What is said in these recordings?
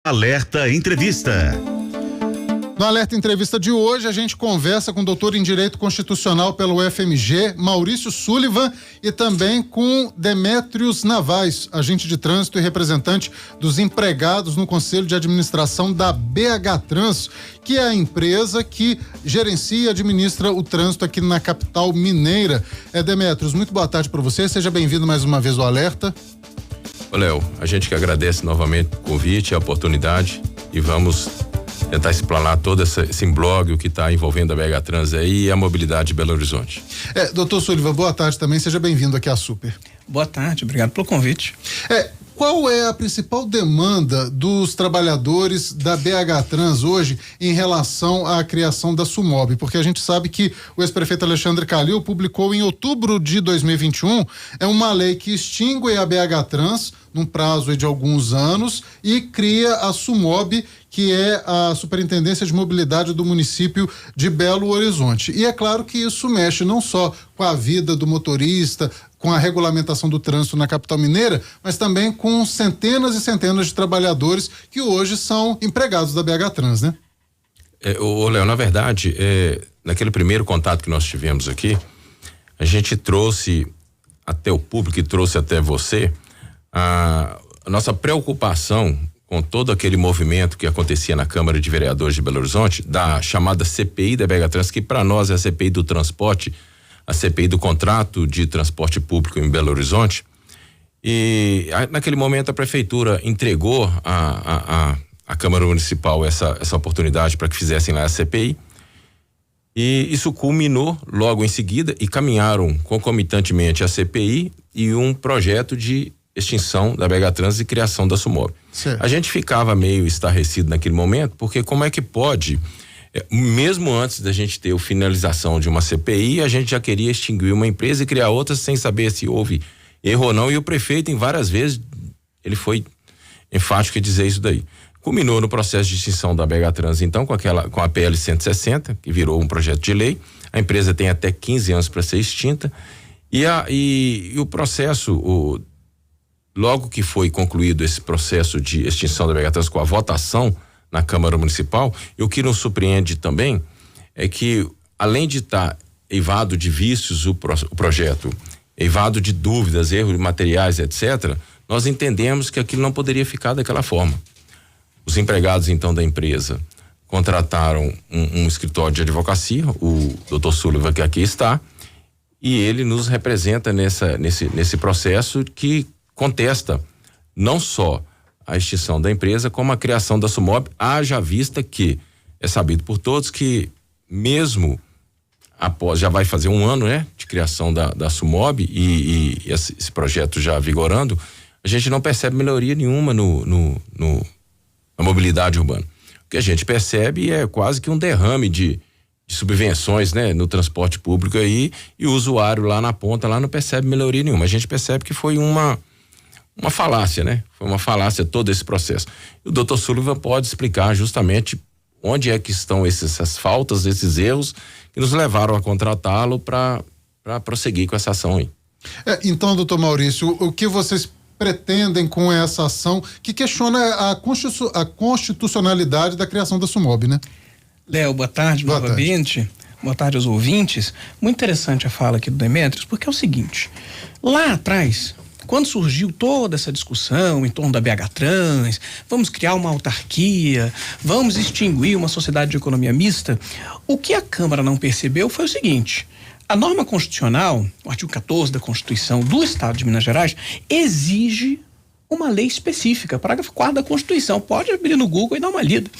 Alerta Entrevista. No Alerta Entrevista de hoje, a gente conversa com o doutor em Direito Constitucional pelo UFMG, Maurício Sullivan, e também com Demétrios Navais, agente de trânsito e representante dos empregados no Conselho de Administração da BH Trans, que é a empresa que gerencia e administra o trânsito aqui na capital mineira. Demétrios, muito boa tarde para você, seja bem-vindo mais uma vez ao Alerta. Ô Léo, a gente que agradece novamente o convite, a oportunidade, e vamos tentar explanar todo esse imbróglio que está envolvendo a BH Trans aí e a mobilidade de Belo Horizonte. Doutor Sullivan, boa tarde também, seja bem-vindo aqui à Super. Boa tarde, obrigado pelo convite. Qual é a principal demanda dos trabalhadores da BH Trans hoje em relação à criação da SUMOB? Porque a gente sabe que o ex-prefeito Alexandre Calil publicou em outubro de 2021 uma lei que extingue a BH Trans num prazo de alguns anos e cria a SUMOB, que é a Superintendência de Mobilidade do município de Belo Horizonte. E é claro que isso mexe não só com a vida do motorista, com a regulamentação do trânsito na capital mineira, mas também com centenas e centenas de trabalhadores que hoje são empregados da BH Trans, né? Léo, na verdade, naquele primeiro contato que nós tivemos aqui, a gente trouxe até o público e trouxe até você a nossa preocupação com todo aquele movimento que acontecia na Câmara de Vereadores de Belo Horizonte, da chamada CPI da BH Trans, que para nós é a CPI do transporte, a CPI do contrato de transporte público em Belo Horizonte. E naquele momento a prefeitura entregou a Câmara Municipal essa oportunidade para que fizessem lá a CPI, e isso culminou logo em seguida e caminharam concomitantemente a CPI e um projeto de extinção da BH Trans e criação da SUMOB. A gente ficava meio estarrecido naquele momento, porque como é que pode, mesmo antes da gente ter a finalização de uma CPI, a gente já queria extinguir uma empresa e criar outra sem saber se houve erro ou não, e o prefeito em várias vezes ele foi enfático em dizer isso daí. Culminou no processo de extinção da BH Trans, então, com a PL 160, que virou um projeto de lei. A empresa tem até 15 anos para ser extinta, e o processo, logo que foi concluído esse processo de extinção da BH Trans com a votação na Câmara Municipal, e o que nos surpreende também é que, além de estar eivado de vícios o projeto, eivado de dúvidas, erros materiais, etc., nós entendemos que aquilo não poderia ficar daquela forma. Os empregados, então, da empresa contrataram um escritório de advocacia, o Dr. Sullivan, que aqui está, e ele nos representa nesse processo que contesta não só a extinção da empresa, como a criação da SUMOB, haja vista que é sabido por todos que mesmo após, já vai fazer um ano, né, de criação da SUMOB e esse projeto já vigorando, a gente não percebe melhoria nenhuma na mobilidade urbana. O que a gente percebe é quase que um derrame de subvenções, né, no transporte público aí, e o usuário lá na ponta lá não percebe melhoria nenhuma. A gente percebe que foi uma falácia, né? Foi uma falácia todo esse processo. E o Dr. Sullivan pode explicar justamente onde é que estão essas faltas, esses erros que nos levaram a contratá-lo para prosseguir com essa ação aí. Então, doutor Maurício, o que vocês pretendem com essa ação que questiona a constitucionalidade da criação da SUMOB, né? Léo, boa tarde novamente. Boa tarde aos ouvintes. Muito interessante a fala aqui do Demétrios, porque é o seguinte, lá atrás, quando surgiu toda essa discussão em torno da BH Trans, vamos criar uma autarquia, vamos extinguir uma sociedade de economia mista, o que a Câmara não percebeu foi o seguinte: a norma constitucional, o artigo 14 da Constituição do Estado de Minas Gerais, exige uma lei específica, parágrafo 4 da Constituição, pode abrir no Google e dar uma lida,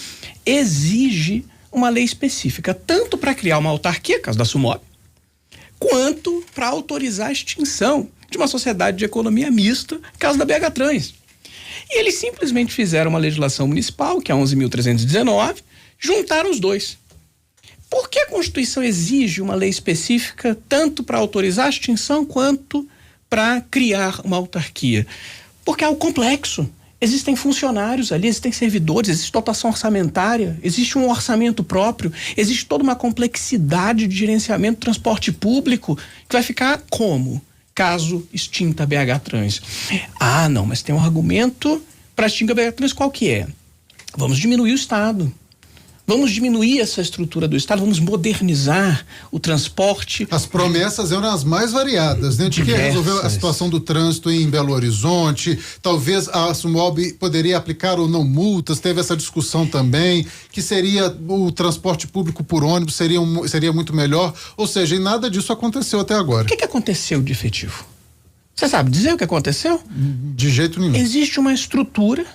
exige uma lei específica, tanto para criar uma autarquia, caso da SUMOB, quanto para autorizar a extinção de uma sociedade de economia mista, caso da BH Trans. E eles simplesmente fizeram uma legislação municipal, que é 11.319, juntaram os dois. Por que a Constituição exige uma lei específica tanto para autorizar a extinção quanto para criar uma autarquia? Porque é algo complexo. Existem funcionários ali, existem servidores, existe dotação orçamentária, existe um orçamento próprio, existe toda uma complexidade de gerenciamento do transporte público que vai ficar como? Caso extinta a BH Trans. Ah, não, mas tem um argumento para extinguir a BH Trans, qual que é? Vamos diminuir o Estado. Vamos diminuir essa estrutura do Estado, vamos modernizar o transporte. As promessas eram as mais variadas, né? De que resolver a situação do trânsito em Belo Horizonte, talvez a Sumob poderia aplicar ou não multas, teve essa discussão também, que seria o transporte público por ônibus, seria muito melhor, ou seja, e nada disso aconteceu até agora. O que aconteceu de efetivo? Você sabe dizer o que aconteceu? De jeito nenhum. Existe uma estrutura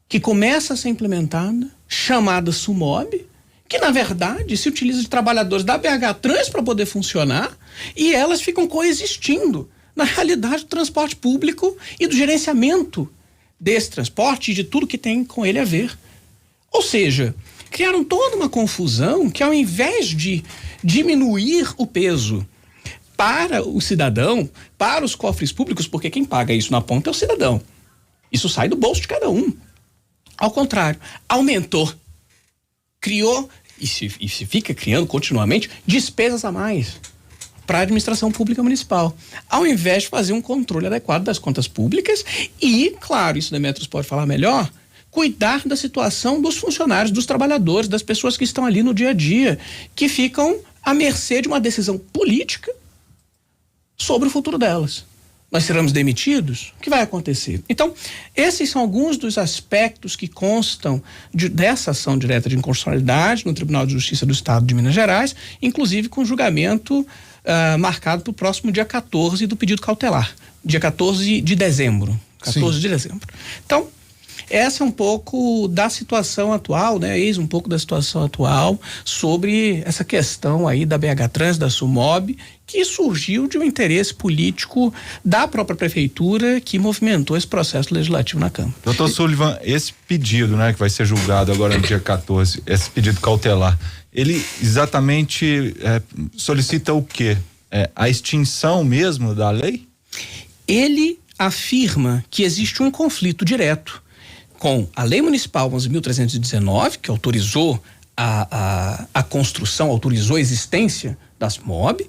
que começa a ser implementada, chamada Sumob, que na verdade se utiliza de trabalhadores da BH Trans para poder funcionar, e elas ficam coexistindo na realidade do transporte público e do gerenciamento desse transporte e de tudo que tem com ele a ver. Ou seja, criaram toda uma confusão que, ao invés de diminuir o peso para o cidadão, para os cofres públicos, porque quem paga isso na ponta é o cidadão, isso sai do bolso de cada um. Ao contrário, aumentou, criou e se fica criando continuamente despesas a mais para a administração pública municipal, ao invés de fazer um controle adequado das contas públicas e, claro, isso Demetrios pode falar melhor, cuidar da situação dos funcionários, dos trabalhadores, das pessoas que estão ali no dia a dia, que ficam à mercê de uma decisão política sobre o futuro delas. Nós seremos demitidos? O que vai acontecer? Então, esses são alguns dos aspectos que constam dessa ação direta de inconstitucionalidade no Tribunal de Justiça do Estado de Minas Gerais, inclusive com julgamento marcado para o próximo dia 14 do pedido cautelar, dia 14 de dezembro. 14 Sim. de dezembro. Então, essa é um pouco da situação atual, né? Eis um pouco da situação atual sobre essa questão aí da BH Trans, da Sumob, que surgiu de um interesse político da própria prefeitura que movimentou esse processo legislativo na Câmara. Doutor Sullivan, esse pedido, né, que vai ser julgado agora no dia 14, esse pedido cautelar, ele exatamente solicita o quê? A extinção mesmo da lei? Ele afirma que existe um conflito direto com a Lei Municipal 11.319, que autorizou a construção, autorizou a existência da Sumob,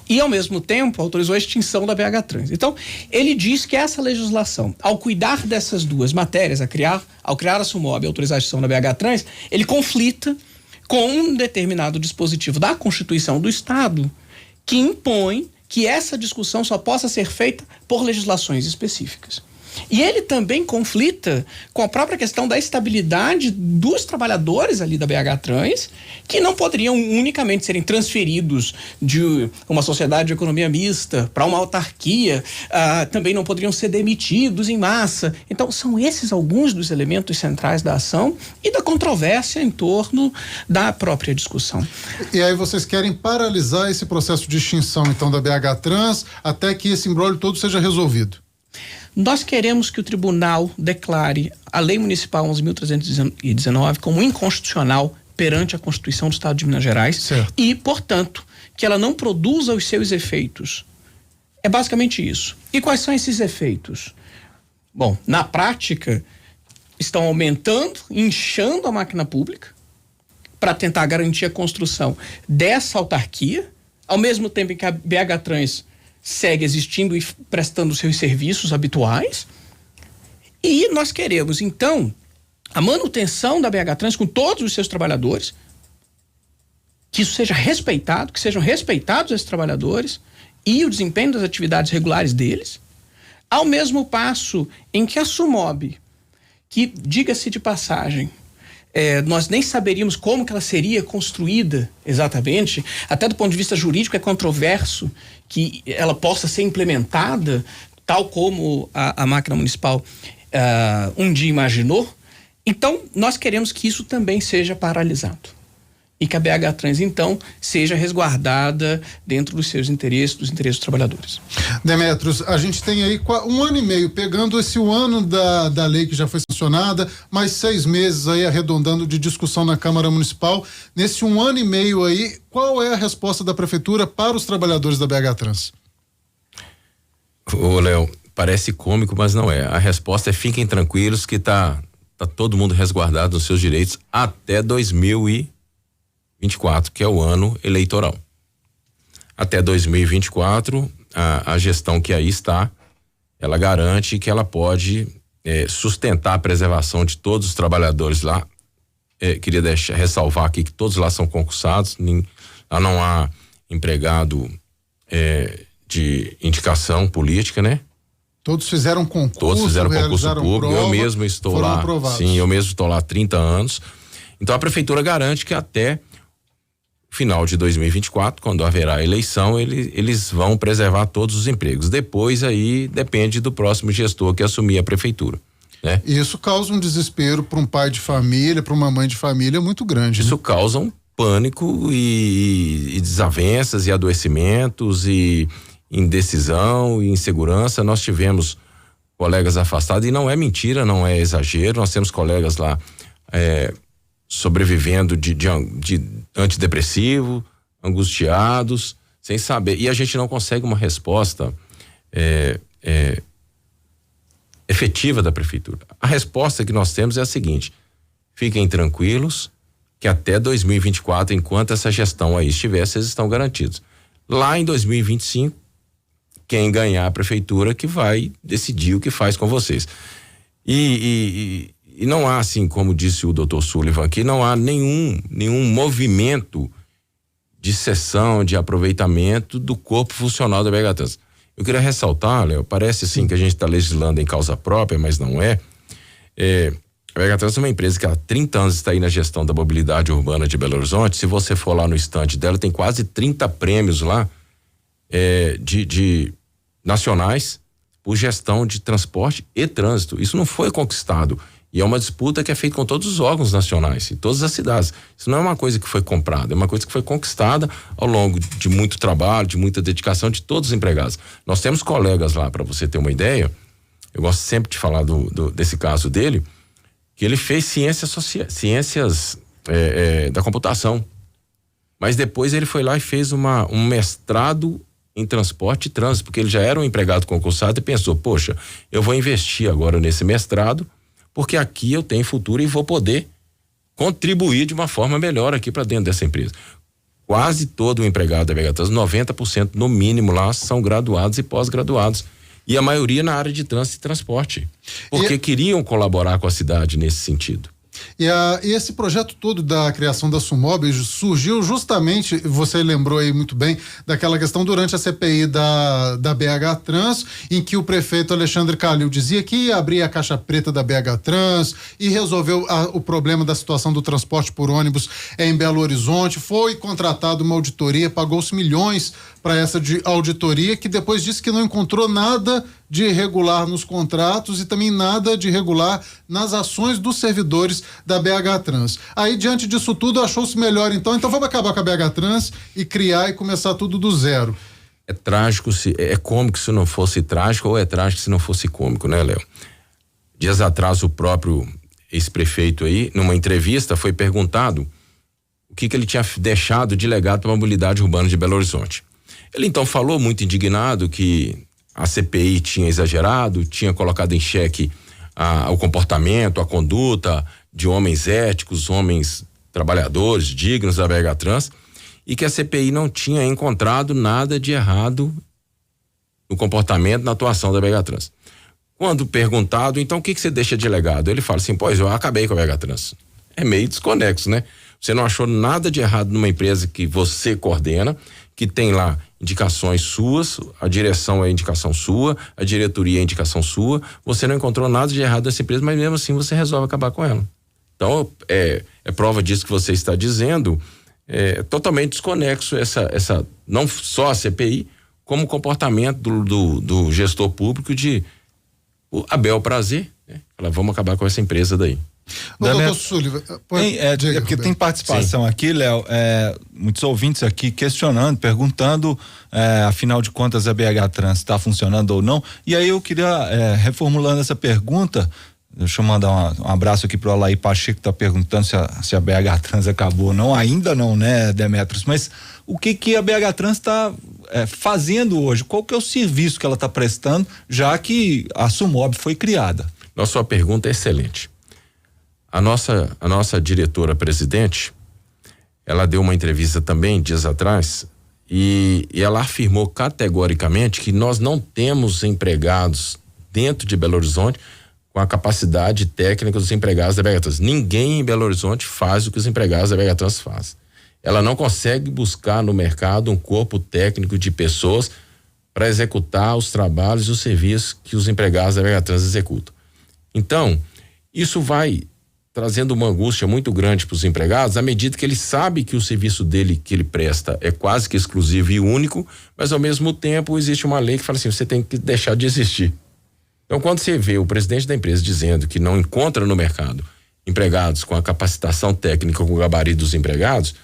e ao mesmo tempo autorizou a extinção da BH Trans. Então, ele diz que essa legislação, ao cuidar dessas duas matérias, ao criar a Sumob e autorizar a extinção da BH Trans, ele conflita com um determinado dispositivo da Constituição do Estado que impõe que essa discussão só possa ser feita por legislações específicas. E ele também conflita com a própria questão da estabilidade dos trabalhadores ali da BH Trans, que não poderiam unicamente serem transferidos de uma sociedade de economia mista para uma autarquia, também não poderiam ser demitidos em massa. Então, são esses alguns dos elementos centrais da ação e da controvérsia em torno da própria discussão. E aí vocês querem paralisar esse processo de extinção, então, da BH Trans, até que esse imbróglio todo seja resolvido? Nós queremos que o tribunal declare a Lei Municipal 11.319 como inconstitucional perante a Constituição do Estado de Minas Gerais. Certo. E, portanto, que ela não produza os seus efeitos. É basicamente isso. E quais são esses efeitos? Bom, na prática, estão aumentando, inchando a máquina pública para tentar garantir a construção dessa autarquia, ao mesmo tempo em que a BH Trans segue existindo e prestando seus serviços habituais. E nós queremos, então, a manutenção da BH Trans com todos os seus trabalhadores, que isso seja respeitado, que sejam respeitados esses trabalhadores e o desempenho das atividades regulares deles, ao mesmo passo em que a Sumob, que, diga-se de passagem, nós nem saberíamos como que ela seria construída exatamente, até do ponto de vista jurídico é controverso que ela possa ser implementada tal como a máquina municipal um dia imaginou. Então, nós queremos que isso também seja paralisado e que a BH Trans, então, seja resguardada dentro dos seus interesses, dos interesses dos trabalhadores. Demetrios, a gente tem aí 1 ano e meio, pegando esse ano da lei que já foi sancionada, mais 6 meses aí arredondando de discussão na Câmara Municipal. Nesse 1 ano e meio aí, qual é a resposta da Prefeitura para os trabalhadores da BH Trans? Ô, Léo, parece cômico, mas não é. A resposta é: fiquem tranquilos que tá todo mundo resguardado nos seus direitos até 2024, que é o ano eleitoral. Até 2024, a gestão que aí está, ela garante que ela pode sustentar a preservação de todos os trabalhadores lá. Queria ressalvar aqui que todos lá são concursados, lá não há empregado de indicação política, né? Todos fizeram concurso. Todos fizeram concurso público. Prova, eu mesmo estou lá. Aprovados. Sim, eu mesmo estou lá há 30 anos. Então a prefeitura garante que até final de 2024, quando haverá eleição, eles vão preservar todos os empregos. Depois aí depende do próximo gestor que assumir a prefeitura, né? Isso causa um desespero para um pai de família, para uma mãe de família muito grande. Isso causa um pânico e desavenças e adoecimentos e indecisão e insegurança. Nós tivemos colegas afastados e não é mentira, não é exagero. Nós temos colegas lá sobrevivendo de antidepressivo, angustiados, sem saber. E a gente não consegue uma resposta efetiva da prefeitura. A resposta que nós temos é a seguinte: fiquem tranquilos que até 2024, enquanto essa gestão aí estiver, vocês estão garantidos. Lá em 2025, quem ganhar a prefeitura que vai decidir o que faz com vocês. E não há, assim, como disse o Dr. Sullivan aqui, não há nenhum movimento de cessão, de aproveitamento do corpo funcional da BH Trans. Eu queria ressaltar, Léo, parece assim que a gente está legislando em causa própria, mas não é. A BH Trans é uma empresa que há 30 anos está aí na gestão da mobilidade urbana de Belo Horizonte. Se você for lá no estande dela, tem quase 30 prêmios lá de nacionais por gestão de transporte e trânsito. Isso não foi conquistado. E é uma disputa que é feita com todos os órgãos nacionais, em todas as cidades. Isso não é uma coisa que foi comprada, é uma coisa que foi conquistada ao longo de muito trabalho, de muita dedicação de todos os empregados. Nós temos colegas lá, para você ter uma ideia, eu gosto sempre de falar desse caso dele, que ele fez ciências da computação. Mas depois ele foi lá e fez um mestrado em transporte e trânsito, porque ele já era um empregado concursado e pensou, poxa, eu vou investir agora nesse mestrado, porque aqui eu tenho futuro e vou poder contribuir de uma forma melhor aqui para dentro dessa empresa. Quase todo o empregado da BH Trans, 90% no mínimo lá, são graduados e pós-graduados. E a maioria na área de trânsito e transporte. Porque queriam colaborar com a cidade nesse sentido. E esse projeto todo da criação da Sumob surgiu justamente, você lembrou aí muito bem, daquela questão durante a CPI da BH Trans, em que o prefeito Alexandre Calil dizia que ia abrir a caixa preta da BH Trans e resolveu o problema da situação do transporte por ônibus em Belo Horizonte. Foi contratada uma auditoria, pagou-se milhões para essa auditoria, que depois disse que não encontrou nada de irregular nos contratos e também nada de irregular nas ações dos servidores da BH Trans. Aí, diante disso tudo, achou-se melhor, então vamos acabar com a BH Trans e criar e começar tudo do zero. É trágico, é cômico se não fosse trágico, ou é trágico se não fosse cômico, né, Léo? Dias atrás, o próprio ex-prefeito aí, numa entrevista, foi perguntado o que ele tinha deixado de legado para a mobilidade urbana de Belo Horizonte. Ele então falou, muito indignado, que a CPI tinha exagerado, tinha colocado em xeque o comportamento, a conduta de homens éticos, homens trabalhadores, dignos da BH Trans, e que a CPI não tinha encontrado nada de errado no comportamento, na atuação da BH Trans. Quando perguntado, então o que você deixa de legado? Ele fala assim, pois eu acabei com a BH Trans. É meio desconexo, né? Você não achou nada de errado numa empresa que você coordena, que tem lá indicações suas, a direção é indicação sua, a diretoria é indicação sua, você não encontrou nada de errado nessa empresa, mas mesmo assim você resolve acabar com ela. Então, é prova disso que você está dizendo, é totalmente desconexo essa não só a CPI, como o comportamento do gestor público de a bel prazer, né? Fala, vamos acabar com essa empresa daí. Doutor Sullivan, porque tem participação aqui, Léo, muitos ouvintes aqui questionando, perguntando, afinal de contas a BH Trans está funcionando ou não, e aí eu queria, reformulando essa pergunta, deixa eu mandar um abraço aqui pro Alaí Pacheco, que tá perguntando se a BH Trans acabou ou não, ainda não, né, Demetrios, mas o que a BH Trans está fazendo hoje, qual que é o serviço que ela está prestando, já que a Sumob foi criada? Nossa, sua pergunta é excelente. A nossa diretora-presidente, ela deu uma entrevista também dias atrás e ela afirmou categoricamente que nós não temos empregados dentro de Belo Horizonte com a capacidade técnica dos empregados da BH Trans. Ninguém em Belo Horizonte faz o que os empregados da BH Trans fazem. Ela não consegue buscar no mercado um corpo técnico de pessoas para executar os trabalhos e os serviços que os empregados da BH Trans executam. Então, isso vai trazendo uma angústia muito grande para os empregados, à medida que ele sabe que o serviço dele, que ele presta, é quase que exclusivo e único, mas ao mesmo tempo existe uma lei que fala assim, você tem que deixar de existir. Então, quando você vê o presidente da empresa dizendo que não encontra no mercado empregados com a capacitação técnica, com o gabarito dos empregados,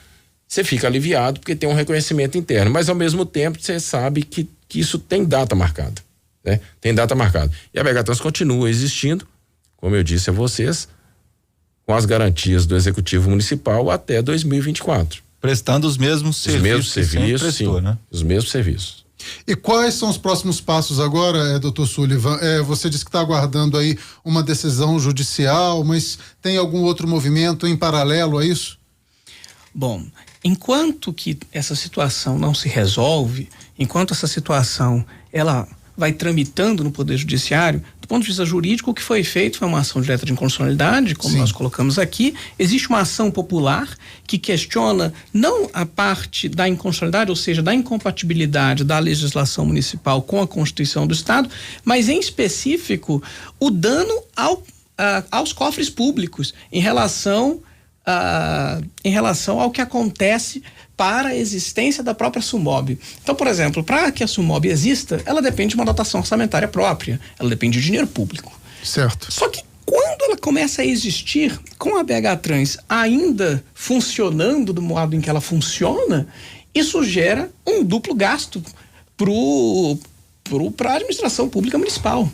você fica aliviado porque tem um reconhecimento interno, mas ao mesmo tempo você sabe que isso tem data marcada, né? Tem data marcada. E a BH Trans continua existindo, como eu disse a vocês, com as garantias do Executivo Municipal até 2024. Prestando os mesmos serviços. Prestou, né? Os mesmos serviços. E quais são os próximos passos agora, doutor Sullivan? Você disse que está aguardando aí uma decisão judicial, mas tem algum outro movimento em paralelo a isso? Bom, enquanto que essa situação não se resolve, enquanto essa situação ela vai tramitando no Poder Judiciário, do ponto de vista jurídico, o que foi feito foi uma ação direta de inconstitucionalidade, como Sim. nós colocamos aqui. Existe uma ação popular que questiona não a parte da inconstitucionalidade, ou seja, da incompatibilidade da legislação municipal com a Constituição do Estado, mas em específico o dano aos cofres públicos em relação ao que acontece para a existência da própria SUMOB. Então, por exemplo, para que a SUMOB exista, ela depende de uma dotação orçamentária própria, ela depende de dinheiro público. Certo. Só que quando ela começa a existir com a BH Trans ainda funcionando do modo em que ela funciona, isso gera um duplo gasto para a administração pública municipal.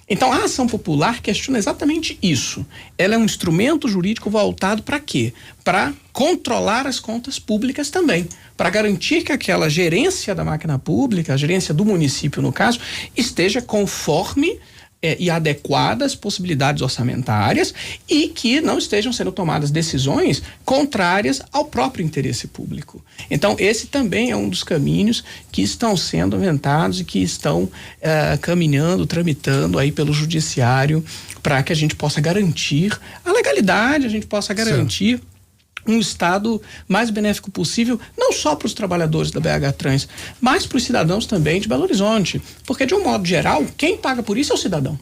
Então, a ação popular questiona exatamente isso. Ela é um instrumento jurídico voltado para quê? Para controlar as contas públicas também, para garantir que aquela gerência da máquina pública, a gerência do município, no caso, esteja conforme e adequada às possibilidades orçamentárias e que não estejam sendo tomadas decisões contrárias ao próprio interesse público. Então, esse também é um dos caminhos que estão sendo aventados e que estão caminhando, tramitando aí pelo judiciário para que a gente possa garantir a legalidade, a gente possa garantir um estado mais benéfico possível, não só para os trabalhadores da BH Trans, mas para os cidadãos também de Belo Horizonte, porque de um modo geral, quem paga por isso é o cidadão.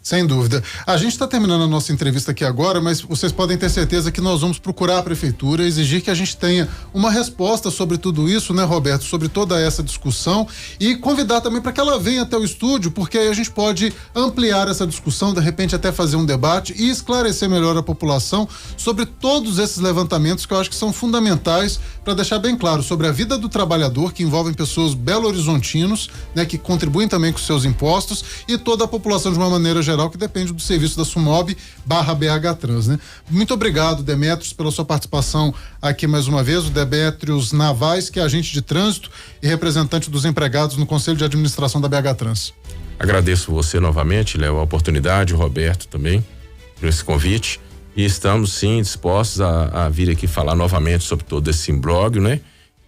Sem dúvida. A gente está terminando a nossa entrevista aqui agora, mas vocês podem ter certeza que nós vamos procurar a prefeitura, exigir que a gente tenha uma resposta sobre tudo isso, né, Roberto? Sobre toda essa discussão e convidar também para que ela venha até o estúdio, porque aí a gente pode ampliar essa discussão, de repente até fazer um debate e esclarecer melhor a população sobre todos esses levantamentos que eu acho que são fundamentais para deixar bem claro sobre a vida do trabalhador, que envolvem pessoas belo-horizontinos, né, que contribuem também com seus impostos, e toda a população de uma maneira geral que depende do serviço da SUMOB /BH Trans, né? Muito obrigado, Demétrios, pela sua participação aqui mais uma vez. O Demétrios Navais, que é agente de trânsito e representante dos empregados no Conselho de Administração da BH Trans. Agradeço você novamente, Léo, a oportunidade, o Roberto também, por esse convite. E estamos sim dispostos a vir aqui falar novamente sobre todo esse imbróglio, né?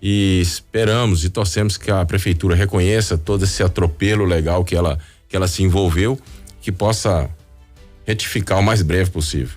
E esperamos e torcemos que a prefeitura reconheça todo esse atropelo legal que ela se envolveu, que possa retificar o mais breve possível.